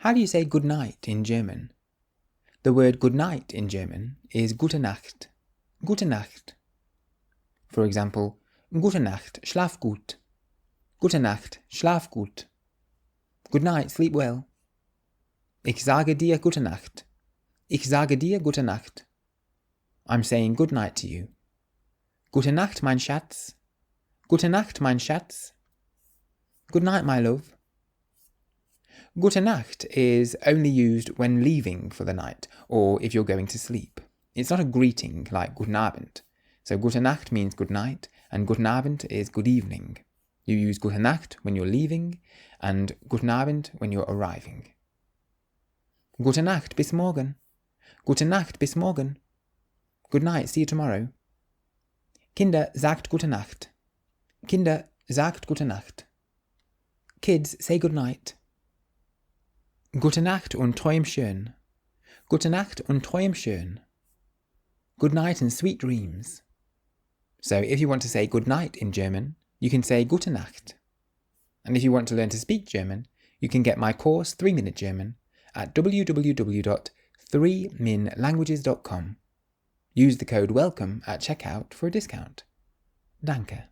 How do you say good night in German? The word good night in German is Gute Nacht. Gute Nacht. For example, Gute Nacht, schlaf gut. Gute Nacht, schlaf gut. Good night, sleep well. Ich sage dir gute Nacht. Ich sage dir gute Nacht. I'm saying good night to you. Gute Nacht, mein Schatz. Gute Nacht, mein Schatz. Good night, my love. Gute Nacht is only used when leaving for the night, or if you're going to sleep. It's not a greeting like Guten Abend. So Gute Nacht means good night, and Guten Abend is good evening. You use Gute Nacht when you're leaving, and Guten Abend when you're arriving. Gute Nacht, bis morgen. Gute Nacht, bis morgen. Good night, see you tomorrow. Kinder, sagt Gute Nacht. Kinder, sagt Gute Nacht. Kids, say good night. Gute Nacht und träum schön. Gute Nacht und träum schön. Good night and sweet dreams. So if you want to say good night in German, you can say Gute Nacht. And if you want to learn to speak German, you can get my course 3-Minute German at www.3minlanguages.com. Use the code WELCOME at checkout for a discount. Danke.